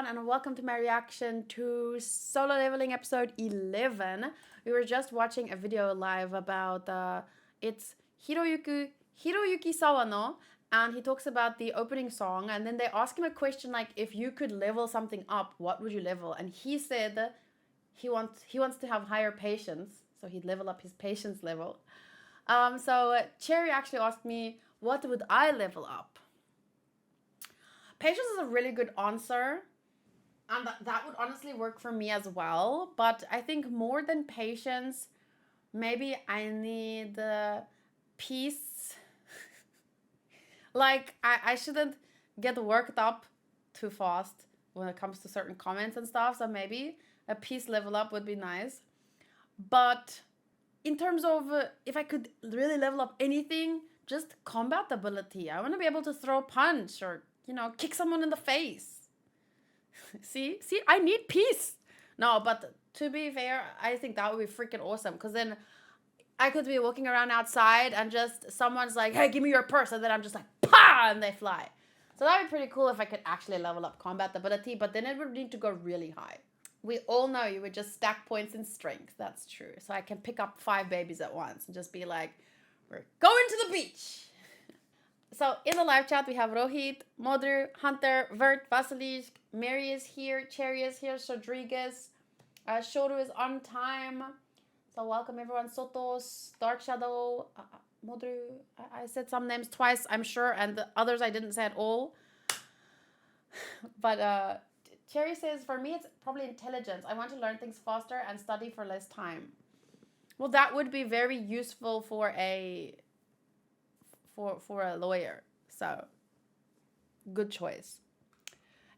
everyone, and welcome to my reaction to Solo Leveling episode 11. We were just watching a video live about it's Hiroyuki Sawano, and he talks about the opening song, and then they ask him a question like, if you could level something up, what would you level? And he said he wants to have higher patience, so he'd level up his patience level. So Cherry actually asked me, what would I level up? Patience is a really good answer, and that would honestly work for me as well. But I think more than patience, maybe I need peace. Like, I shouldn't get worked up too fast when it comes to certain comments and stuff. So maybe a peace level up would be nice. But in terms of if I could really level up anything, just combat ability. I want to be able to throw a punch or, kick someone in the face. See, I need peace. No, but to be fair, I think that would be freaking awesome, because then I could be walking around outside and just someone's like, hey, give me your purse, and then I'm just like, pa, and they fly. So that would be pretty cool if I could actually level up combat ability, but then it would need to go really high. We all know you would just stack points in strength. That's true. So I can pick up 5 babies at once and just be like, we're going to the beach. So in the live chat, we have Rohit, Modru, Hunter, Vert, Vasilisk, Mary is here, Cherry is here, Rodriguez, Shoru is on time. So welcome everyone. Sotos, Dark Shadow, Modru. I said some names twice, I'm sure, and the others I didn't say at all. But Cherry says, for me, it's probably intelligence. I want to learn things faster and study for less time. Well, that would be very useful for a lawyer. So, good choice.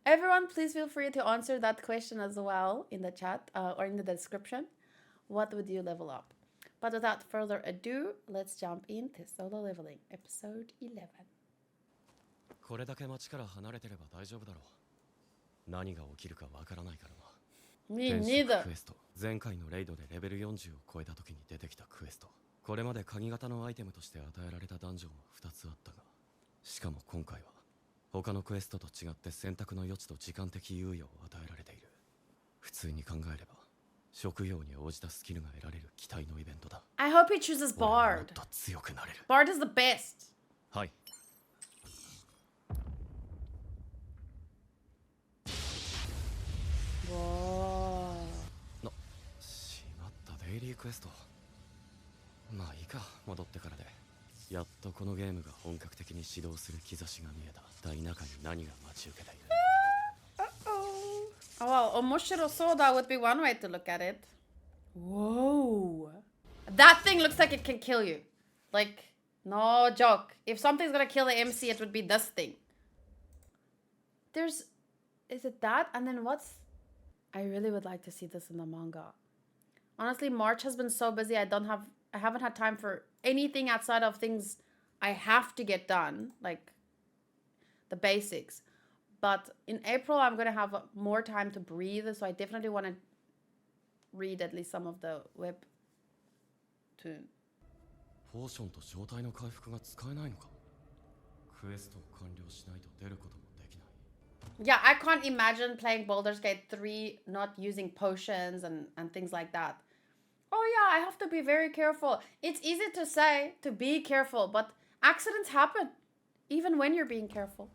Everyone, please feel free to answer that question as well in the chat or in the description. What would you level up? But without further ado, let's jump into Solo Leveling, episode 11. これだけ街から離れてれば大丈夫だろう。何が起きるかわからないからな。Me neither. クエスト。前回のレイドでレベル40を超えた時に出てきたクエスト。これまで鍵型のアイテムとして与えられたダンジョンは2つあったが、しかも今回は他のクエストと違って選択の余地と時間的猶予を与えられている。普通に考えれば職業に応じたスキルが得られる期待のイベントだ。I hope he chooses Bard. もっと強くなれる。Bard is the best. はい。しまったデイリークエスト。まあいいか、戻ってからで。やっとこのゲームが本格的に始動する兆しが見えた。大中に何が待ち受けている。Oh well, Omoshiro Soda would be one way to look at it. Whoa. That thing looks like it can kill you. Like, no joke. If something's gonna kill the MC, it would be this thing. Is it that? And then what's... I really would like to see this in the manga. Honestly, March has been so busy. I haven't had time for anything outside of things I have to get done, like the basics. But in April, I'm going to have more time to breathe, so I definitely want to read at least some of the webtoon. ポーションと状態の回復が使えないのか。クエストを完了しないと出ることもできない。Yeah, I can't imagine playing Baldur's Gate 3 not using potions and things like that. Oh yeah, I have to be very careful. It's easy to say to be careful, but accidents happen even when you're being careful.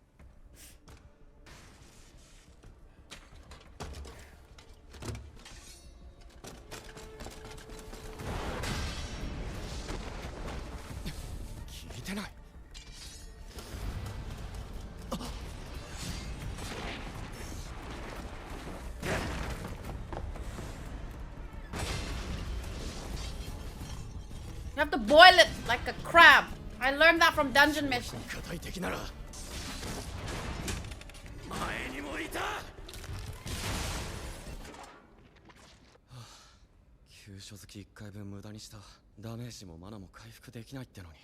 You have to boil it like a crab. I learned that from dungeon mission. 硬い敵なら前にもいた。急所好き1回分無駄にした。ダメージもマナも回復できないってのに。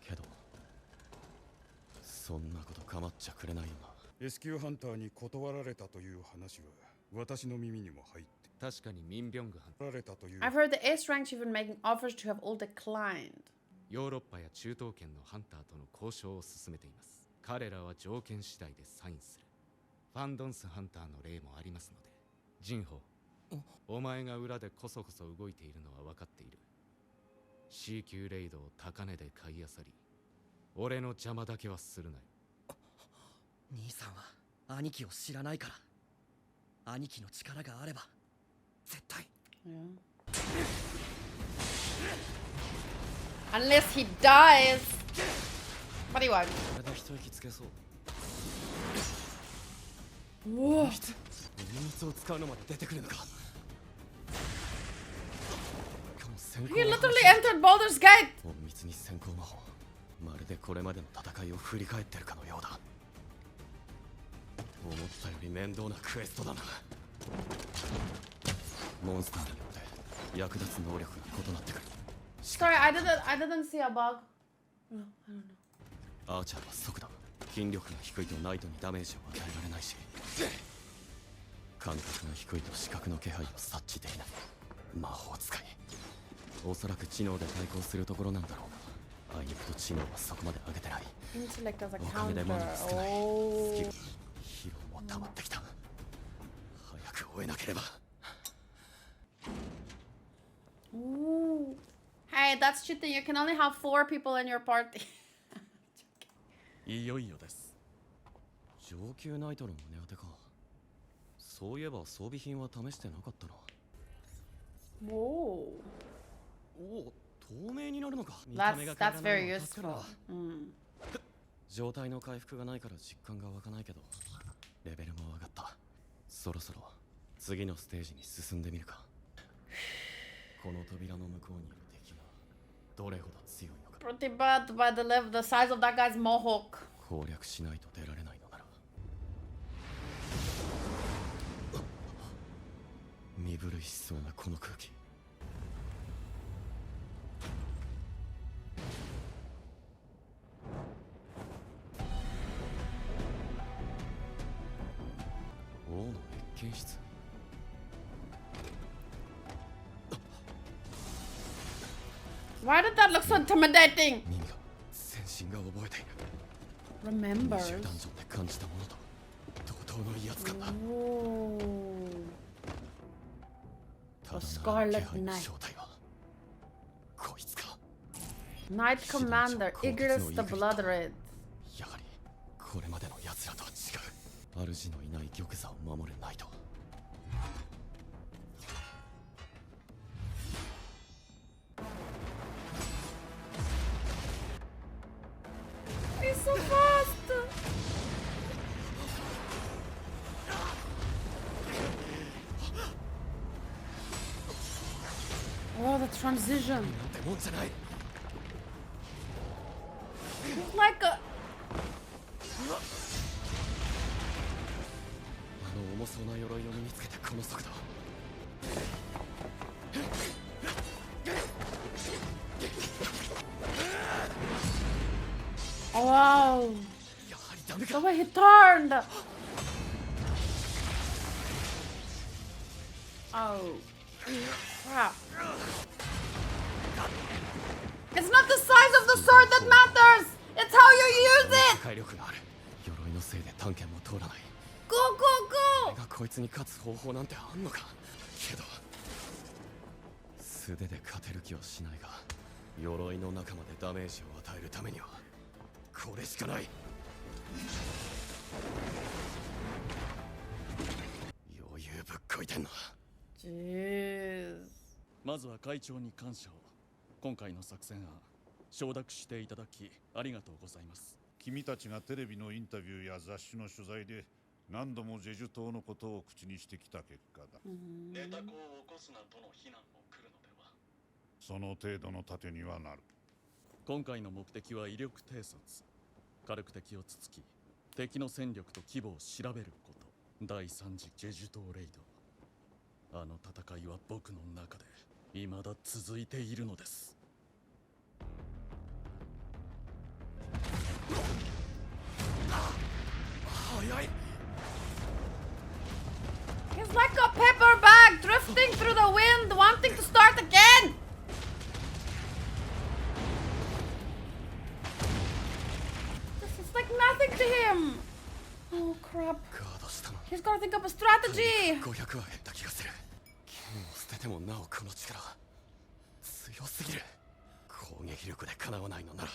けどそんなこと構っちゃくれないよな。S級ハンターに断られたという話は私の耳にも入って。確かにミンビョングハンター。I've heard the S ranks you've been making offers to have all declined. ヨーロッパや中東圏のハンターとの交渉を進めています。彼らは条件次第でサインする。ファンドンスハンターの例もありますので、ジンホ、お前が裏でこそこそ動いているのは分かっている。C 級レイドを高値で買い漁り、俺の邪魔だけはするなよ。兄さんは兄貴を知らないから。兄貴の力があれば絶対。 Unless he dies. But he won't. これで一息つけそう。 Whoa. 秘密を使うのまで出てくるのか。 He literally entered Baldur's Gate. 隠密に先行魔法。まるでこれまでの戦いを振り返ってるかのようだ。思ったより面倒なクエストだな。モンスターによって役立つ能力が異なってくる。 Sorry, I didn't see a bug. No, I don't know. アーチャーは速度、筋力が低いとナイトにダメージを与えられないし、感覚が低いと視覚の気配を察知できない。魔法使い、おそらく知能で対抗するところなんだろうが、あいにくと知能はそこまで上げてない。 Intellect as a おかげで counter. まだ少ない。 Oh. スキル、疲労も溜まってきた。早く終えなければ。 Ooh. Hey, that's cheating. You can only have 4 people in your party. いよいよです。上級ナイトの胸当てか。そういえば装備品は試してなかったな。 Whoa. おお、透明になるのか。 That's very useful. 状態の回復がないから実感が湧かないけど、レベルも上がった。そろそろ次のステージに進んでみるか。この扉の向こうにいる敵がどれほど強いのか。 Pretty bad by the size of that guy's mohawk. 攻略しないと出られないのなら。身震いしそうなこの空気。王の謁見室。 Why did that look so intimidating? 耳が全身が覚えている。 Remembers. 20ダンジョンで感じたものと同等の威圧感だ。 Ooh. ただ Scarlet なら気配の Knight. 正体はこいつか。 Knight Commander Igris the Blood Red. やはりこれまでの奴らとは違う。主のいない玉座を守るナイト。 He's so fast. Oh, the transition. なんてもんじゃない。 It's like a. あの重そうな鎧を身につけてこの速度。 Oh, wow. やはりダメ The か。 way he turned. Oh. Crap. It's not the size of the sword that matters. It's how you use it. 破壊力がある。鎧のせいで探検も通らない。 Go, go, 俺がこいつに勝つ方法なんてあんのか。けど素手で勝てる気はしないが、鎧の中までダメージを与えるためにはこれしかない。余裕ぶっこいてんな。 Jeez. まずは会長に感謝を。今回の作戦案承諾していただきありがとうございます。君たちがテレビのインタビューや雑誌の取材で何度もジェジュ島のことを口にしてきた結果だ。ネタコを起こすなとの非難も来るのでは。その程度の盾にはなる。今回の目的は威力偵察。軽く敵をつつき、敵の戦力と規模を調べること。第3次ジェジュ島レイド。あの戦いは僕の中で未だ続いているのです。 早い。 He's like a paper bag drifting through the wind, wanting to start again. This is like nothing to him. Oh crap. ガードしたの He's gotta think up a strategy! 500は減った気がする。剣を捨ててもなおこの力強すぎる。攻撃力でかなわないのなら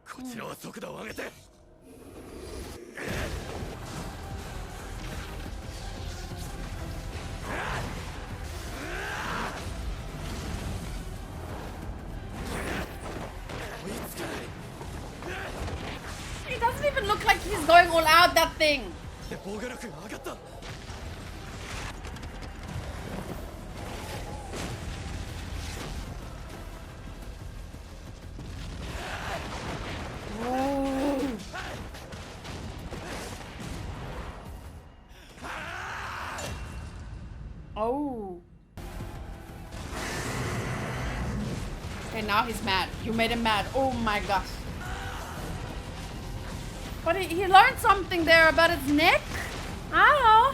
こちらは速度を上げて。He doesn't even look like he's going all out, that thing! 防御力が上がった。 Oh. Okay, now he's mad. You made him mad. Oh my gosh. But he learned something there about his neck? I don't know.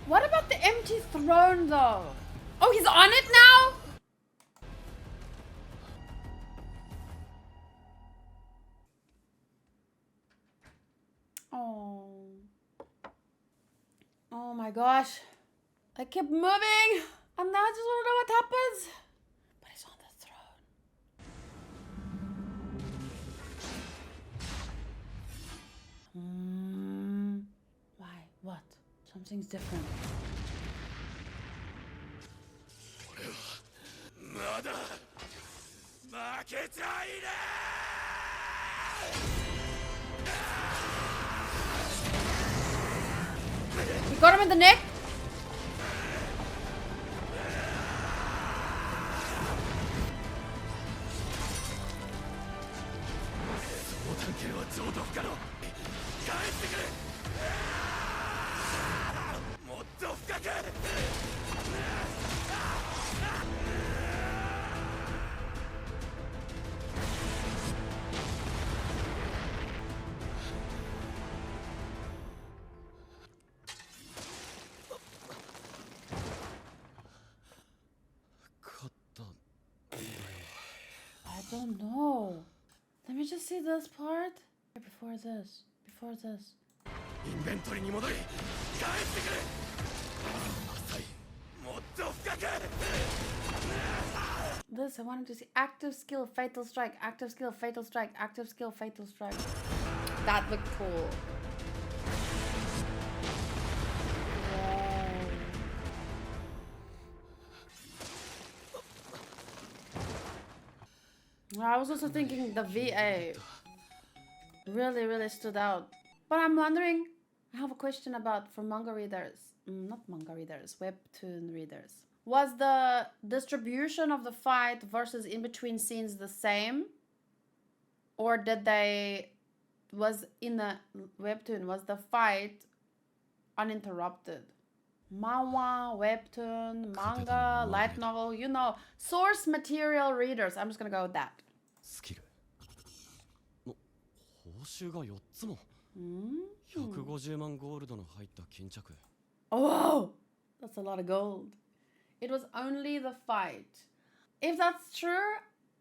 What about the empty throne though? Oh, he's on it now? Oh. Oh my gosh. I kept moving. And now I just want to know what happens. But he's on the throne. Why? What? Something's different. まだ負けちゃいね He got him in the neck. I don't know. Let me just see this part. Before this. インベントリに戻り帰ってくれ。浅いもっと深く。 This, I wanted to see active skill, fatal strike, active skill, fatal strike, active skill, fatal strike. That looked cool. Whoa. I was also thinking the VA really stood out. But I'm wondering, I have a question about for manga readers, not manga readers, webtoon readers. Was the distribution of the fight versus in between scenes the same? Or was in the webtoon, was the fight uninterrupted? Manhwa, webtoon, manga, light novel, you know, source material readers. I'm just gonna go with that. スキルの報酬が4つも。150万ゴールドの入った巾着。 Oh, that's a lot of gold. It was only the fight. If that's true,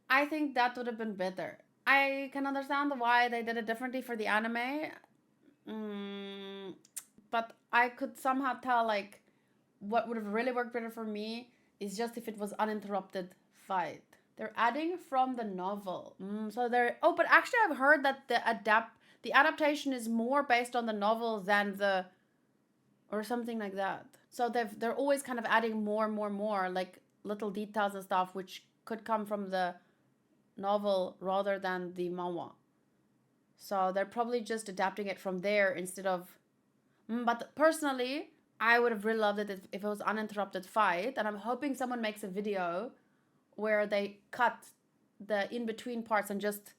I think that would have been better. I can understand why they did it differently for the anime. But I could somehow tell, like, what would have really worked better for me is just if it was uninterrupted fight. They're adding from the novel. So they're... Oh, but actually I've heard that the adaptation is more based on the novel than the... Or something like that. So they're always kind of adding more, like little details and stuff which could come from the novel rather than the manhwa. So they're probably just adapting it from there instead of... But personally, I would have really loved it if it was uninterrupted fight. And I'm hoping someone makes a video where they cut the in-between parts and just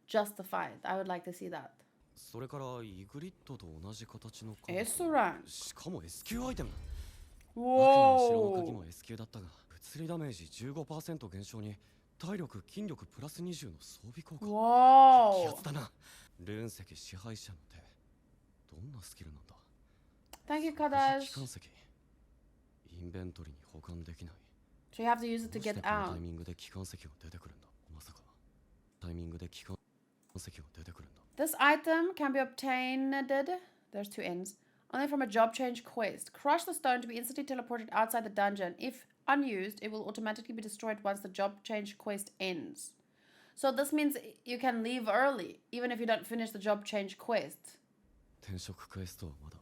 the fight. I would like to see that. それからイグリッドと同じ形の S ランク。しかも S 級アイテム。悪 Whoa. 魔の城の鍵も S 級だったが、物理ダメージ 15% 減少に体力筋力プラス20の装備効果。 Whoa. 激アツだな。ルーン石支配者の手。どんなスキルなんだ。 Thank you, 機 Kadash. 関石。インベントリに保管できない。 So you have to use it to どうして get この out. タイミングで機関石が出てくるんだ。まさかタイミングで機関石が出てくるんだ。This item can be obtained, there's two ends, only from a job change quest. Crush the stone to be instantly teleported outside the dungeon. If unused, it will automatically be destroyed once the job change quest ends. So this means you can leave early, even if you don't finish the job change quest. 転職クエストはまだ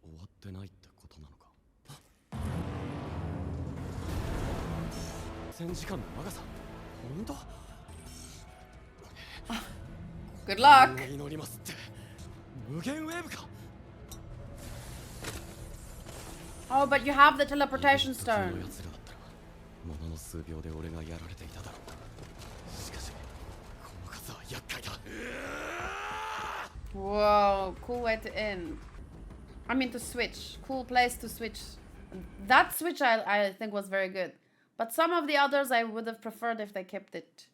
終わってないってことなのか。戦時間の長さ、本当？Good luck! 祈りますって無限ウェーブか。 Oh, but you have the teleportation の stone. 奴らだったらものの数秒で俺がやられていただろう。しかしこの数は厄介だ。 Whoa, cool way to end. I mean to switch. Cool place to switch. That switch I think was very good. But some of the others I would have preferred if they kept it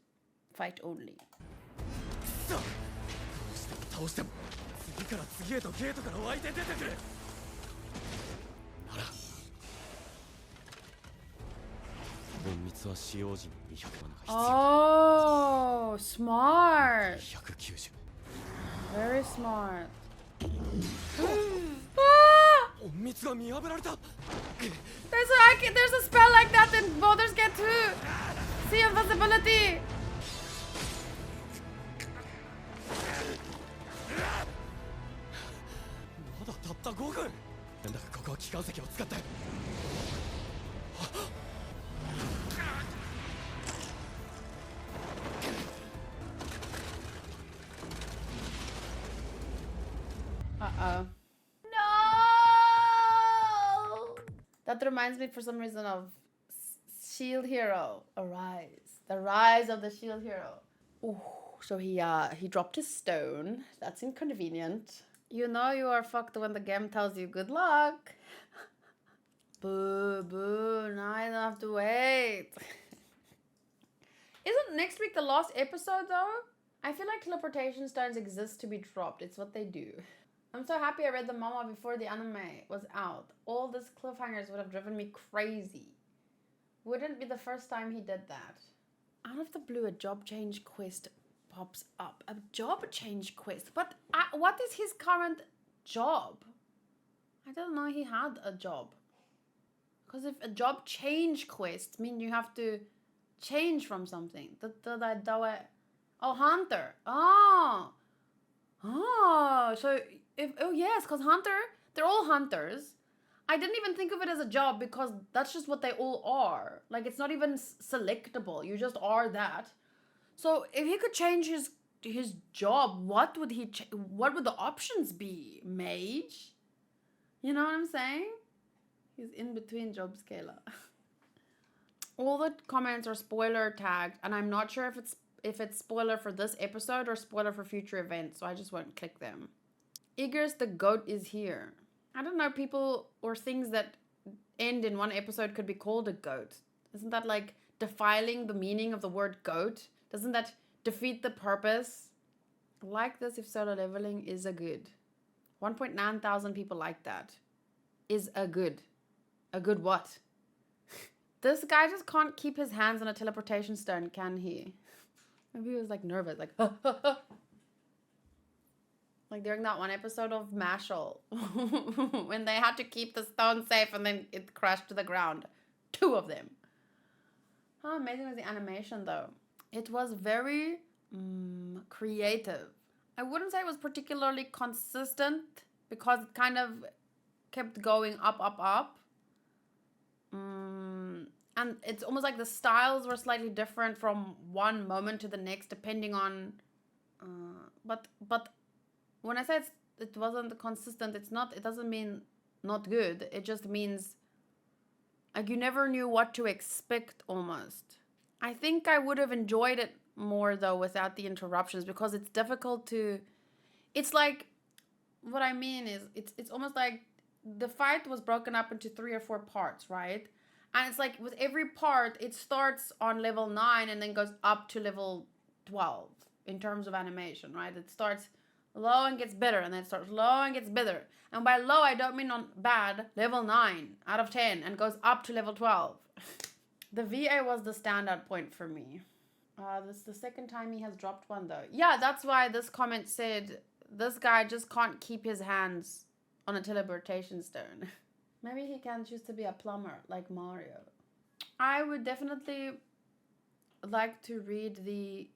fight only. どうしても倒しても次から次へとゲートから湧いて出てくる。なら隠密は使用時に200マナが必要。 Oh, smart. 290。 Very smart. 隠密が見破られた。 There's a spell like that in Baldur's Gate 2. See invisibility. まだたった5分。なんだかここは機関石を使って。 Uh-oh. No! That reminds me for some reason of Shield Hero. Arise. The rise of the Shield Hero. Ooh, so he dropped his stone. That's inconvenient. You know you are fucked when the game tells you good luck. Boo, boo. Now I don't have to wait. Isn't next week the last episode though? I feel like teleportation stones exist to be dropped. It's what they do. I'm so happy I read the manga before the anime was out. All these cliffhangers would have driven me crazy. Wouldn't be the first time he did that. Out of the blue, a job change quest pops up. A job change quest? But what is his current job? I didn't know he had a job. Because if a job change quest means you have to change from something. Oh, hunter. Oh. Oh, so yes, because hunter, they're all hunters. I didn't even think of it as a job because that's just what they all are. Like, it's not even selectable. You just are that. So if he could change his job, what would what would the options be? Mage? You know what I'm saying? He's in between job scaler. All the comments are spoiler tagged, and I'm not sure if it's spoiler for this episode or spoiler for future events, so I just won't click them. Igris the goat is here. I don't know, people or things that end in one episode could be called a goat. Isn't that like defiling the meaning of the word goat? Doesn't that defeat the purpose? Like this if solo leveling is a good. 1.9 thousand people like that. Is a good. A good what? This guy just can't keep his hands on a teleportation stone, can he? Maybe he was like nervous, like like during that one episode of Mashal when they had to keep the stone safe and then it crashed to the ground. 2 of them. How amazing was the animation though? It was very creative. I wouldn't say it was particularly consistent because it kind of kept going up. And it's almost like the styles were slightly different from one moment to the next depending on but when I say it wasn't consistent, it doesn't mean not good. It just means like you never knew what to expect almost. I think I would have enjoyed it more though without the interruptions because it's difficult to, it's like, what I mean is it's almost like the fight was broken up into 3 or 4 parts, right? And it's like with every part, it starts on level 9 and then goes up to level 12 in terms of animation, right? It starts low and gets better, and then it starts low and gets better. And by low, I don't mean on bad, level 9 out of 10, and goes up to level 12. The VA was the standout point for me. This is the second time he has dropped one though. Yeah, that's why this comment said this guy just can't keep his hands on a teleportation stone. Maybe he can choose to be a plumber like Mario. I would definitely like to read the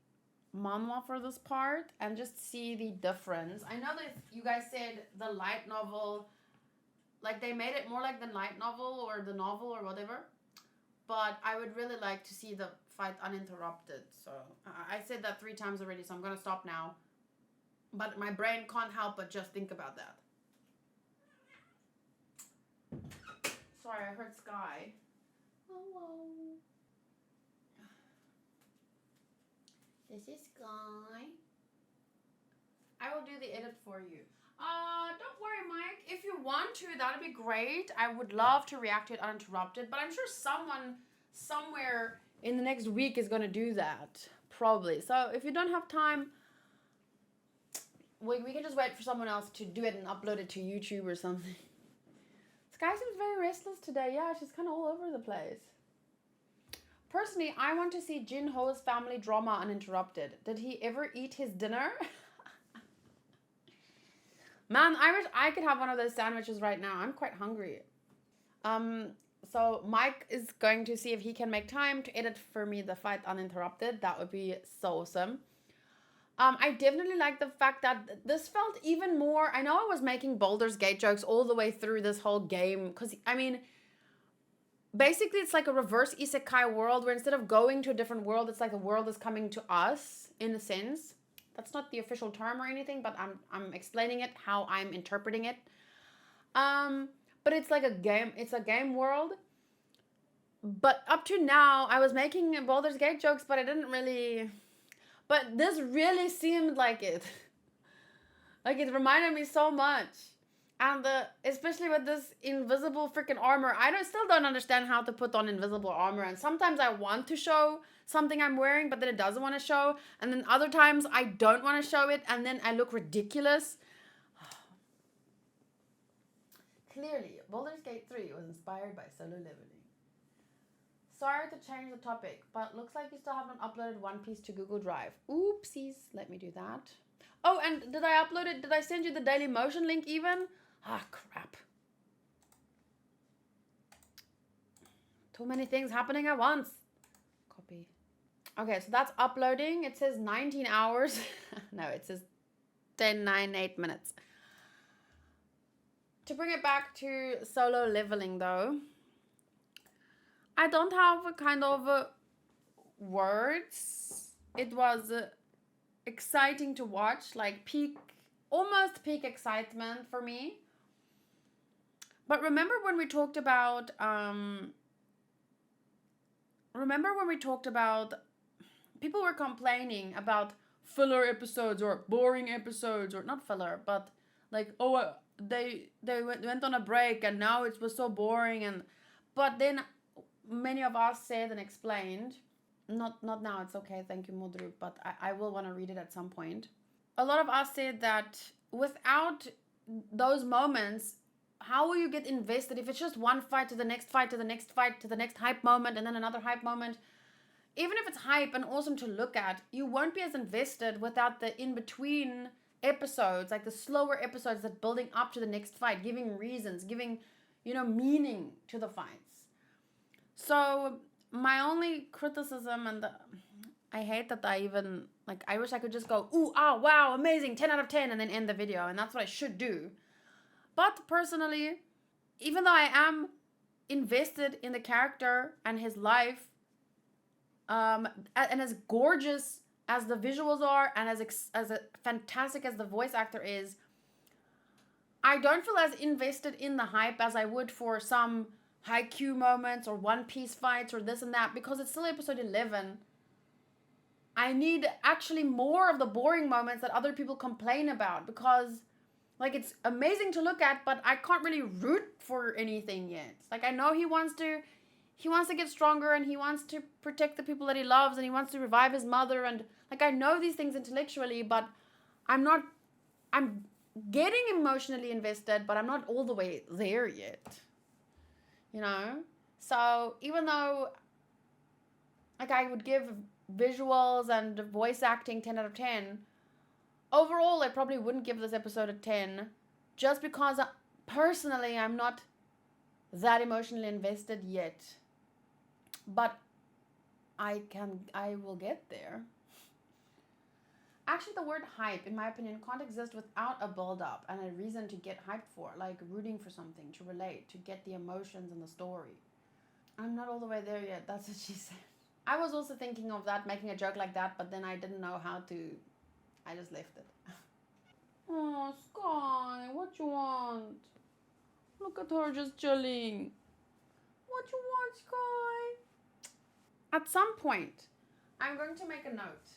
manhwa for this part and just see the difference. I know that you guys said the light novel, like they made it more like the light novel or the novel or whatever, but I would really like to see the fight uninterrupted. So I said that 3 times already, so I'm gonna stop now. But my brain can't help but just think about that. Sorry, I heard Sky. Hello. This is Sky. I will do the edit for you. Don't worry, Mike. If you want to, that'd be great. I would love to react to it uninterrupted, but I'm sure someone somewhere in the next week is gonna do that. Probably. So if you don't have time, we can just wait for someone else to do it and upload it to YouTube or something. Sky seems very restless today. Yeah, she's kind of all over the place. Personally, I want to see Jin Ho's family drama uninterrupted. Did he ever eat his dinner? Man, I wish I could have one of those sandwiches right now. I'm quite hungry. So Mike is going to see if he can make time to edit for me the fight uninterrupted. That would be so awesome. I definitely like the fact that this felt even more... I know I was making Baldur's Gate jokes all the way through this whole game. Because, I mean, basically it's like a reverse isekai world where instead of going to a different world, it's like the world is coming to us, in a sense. That's not the official term or anything, but I'm explaining it, how I'm interpreting it. But it's like a game. It's a game world. But up to now, I was making Baldur's Gate jokes, but I didn't really... But this really seemed like it. Like it reminded me so much. And especially with this invisible freaking armor. I still don't understand how to put on invisible armor. And sometimes I want to show something I'm wearing, but then it doesn't want to show. And then other times I don't want to show it, and then I look ridiculous. Clearly, Baldur's Gate 3 was inspired by solo leveling. Sorry to change the topic, but looks like you still haven't uploaded One Piece to Google Drive. Oopsies. Let me do that. Oh, and did I upload it? Did I send you the Daily Motion link even? Ah, crap. Too many things happening at once. Copy. Okay, so that's uploading. It says 19 hours. No, it says 10, 9, 8 minutes. To bring it back to solo leveling though, I don't have a kind of words. It was exciting to watch, like almost peak excitement for me. But remember when we talked about people were complaining about filler episodes or boring episodes, or not filler, but like, oh, they went on a break and now it was so boring, but then many of us said and explained, not now, it's okay, thank you Modru, but I will want to read it at some point. A lot of us said that without those moments, how will you get invested if it's just one fight to the next fight to the next fight to the next hype moment and then another hype moment? Even if it's hype and awesome to look at, you won't be as invested without the in-between episodes, like the slower episodes that building up to the next fight, giving reasons, giving, meaning to the fights. So my only criticism, and I hate that I even, like, I wish I could just go, ooh, ah, wow, amazing, 10 out of 10, and then end the video, and that's what I should do. But personally, even though I am invested in the character and his life, and as gorgeous as the visuals are, and as fantastic as the voice actor is, I don't feel as invested in the hype as I would for some Haikyuu moments or One Piece fights or this and that, because it's still episode 11. I need actually more of the boring moments that other people complain about, because like it's amazing to look at, but I can't really root for anything yet. Like I know he wants to get stronger and he wants to protect the people that he loves and he wants to revive his mother, and like I know these things intellectually, but I'm getting emotionally invested, but I'm not all the way there yet. So even though like I would give visuals and voice acting 10 out of 10. Overall, I probably wouldn't give this episode a 10 just because personally I'm not that emotionally invested yet. But I will get there. Actually, the word hype, in my opinion, can't exist without a build-up and a reason to get hyped for, like rooting for something, to relate, to get the emotions in the story. I'm not all the way there yet, that's what she said. I was also thinking of that, making a joke like that, but then I didn't know how to. I just left it. Oh, Sky, what you want? Look at her just chilling. What you want, Sky? At some point, I'm going to make a note.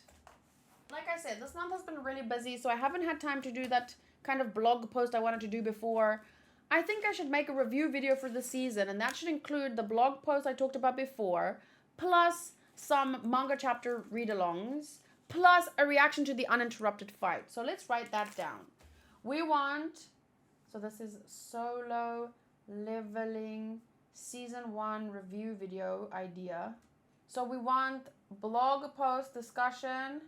Like I said, this month has been really busy, so I haven't had time to do that kind of blog post I wanted to do before. I think I should make a review video for the season, and that should include the blog post I talked about before, plus some manga chapter read-alongs, plus a reaction to the uninterrupted fight. So let's write that down. So this is Solo Leveling Season 1 review video idea. So we want blog post discussion.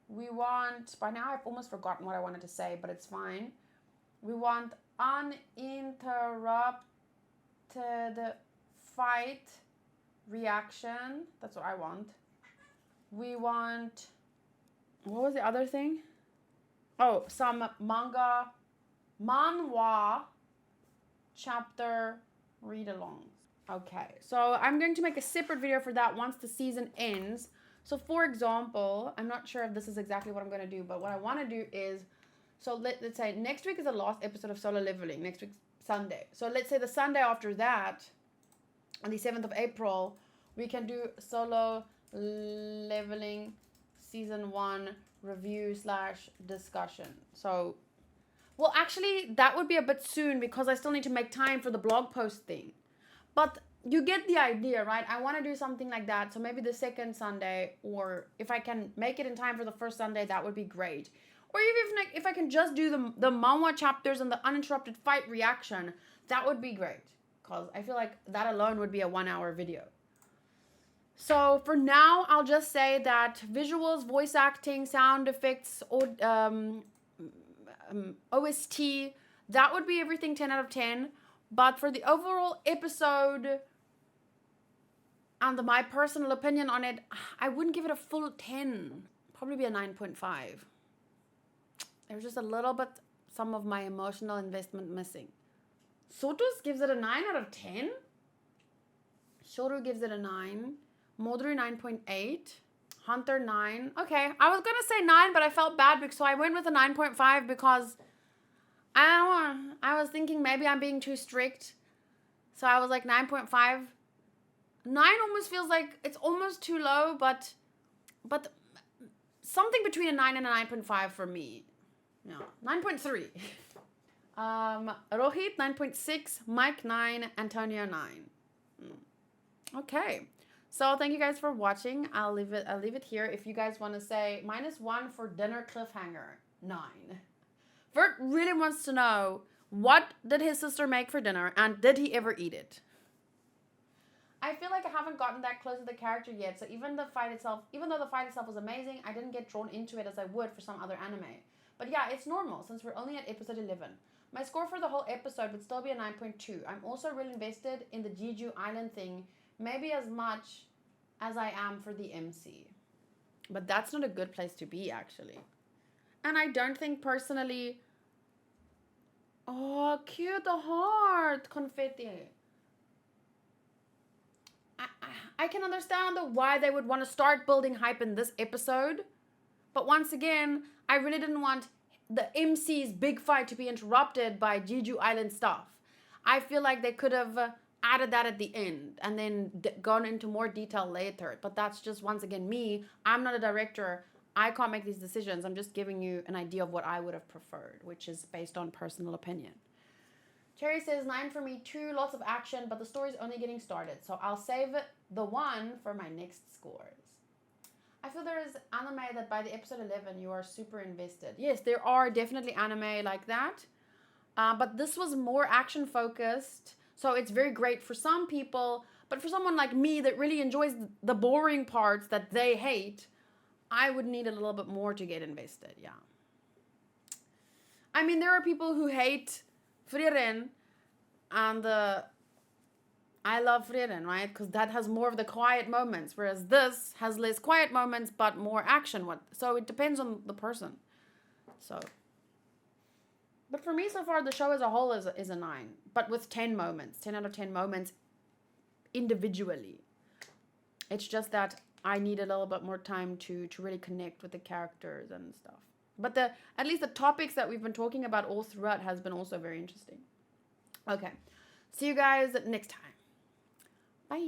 We want, by now I've almost forgotten what I wanted to say, but it's fine. We want uninterrupted fight reaction. That's what I want. We want, what was the other thing? Oh, some manhwa chapter read-alongs. Okay, so I'm going to make a separate video for that once the season ends. So for example, I'm not sure if this is exactly what I'm going to do, but what I want to do is, so let's say next week is the last episode of Solo Leveling, next week Sunday. So let's say the Sunday after that, on the 7th of April, we can do Solo Leveling Season 1 review / discussion. So, well, actually, that would be a bit soon because I still need to make time for the blog post thing. But you get the idea, right? I want to do something like that. So maybe the second Sunday, or if I can make it in time for the first Sunday, that would be great. Or even if I can just do the manhwa chapters and the uninterrupted fight reaction, that would be great. Because I feel like that alone would be a 1-hour video. So for now, I'll just say that visuals, voice acting, sound effects, OST, that would be everything 10 out of 10. But for the overall episode and my personal opinion on it, I wouldn't give it a full 10. Probably be a 9.5. There's just a little bit, some of my emotional investment missing. Sotus gives it a 9 out of 10. Shoru gives it a 9. Modru 9.8. Hunter 9. Okay, I was gonna say 9, but I felt bad because so I went with a 9.5 because I was thinking maybe I'm being too strict. So I was like 9.5. 9 almost feels like it's almost too low, but something between a 9 and a 9.5 for me. Yeah, 9.3. Rohit 9.6, Mike 9, Antonio 9. Okay. So thank you guys for watching. I'll leave it here. If you guys want to say -1 for dinner cliffhanger, 9. Vert really wants to know, what did his sister make for dinner and did he ever eat it? I feel like I haven't gotten that close to the character yet. So even though the fight itself was amazing, I didn't get drawn into it as I would for some other anime. But yeah, it's normal since we're only at episode 11. My score for the whole episode would still be a 9.2. I'm also really invested in the Jeju Island thing, maybe as much as I am for the MC. But that's not a good place to be, actually. And I don't think personally... Oh, cute, the heart! Confetti. I can understand why they would want to start building hype in this episode. But once again, I really didn't want the MC's big fight to be interrupted by Jeju Island stuff. I feel like they could have added that at the end and then gone into more detail later. But that's just, once again, me. I'm not a director. I can't make these decisions. I'm just giving you an idea of what I would have preferred, which is based on personal opinion. Cherry says 9 for me too, lots of action, but the story's only getting started. So I'll save the 1 for my next scores. I feel there is anime that by the episode 11 you are super invested. Yes, there are definitely anime like that. But this was more action focused. So it's very great for some people, But for someone like me that really enjoys the boring parts that they hate, I would need a little bit more to get invested, yeah. I mean, there are people who hate Frieren, and I love Frieren, right? Because that has more of the quiet moments, whereas this has less quiet moments but more action. So it depends on the person. So, but for me so far, the show as a whole is a 9, but with 10 moments, 10 out of 10 moments individually. It's just that I need a little bit more time to really connect with the characters and stuff. But at least the topics that we've been talking about all throughout has been also very interesting. Okay, see you guys next time. Bye.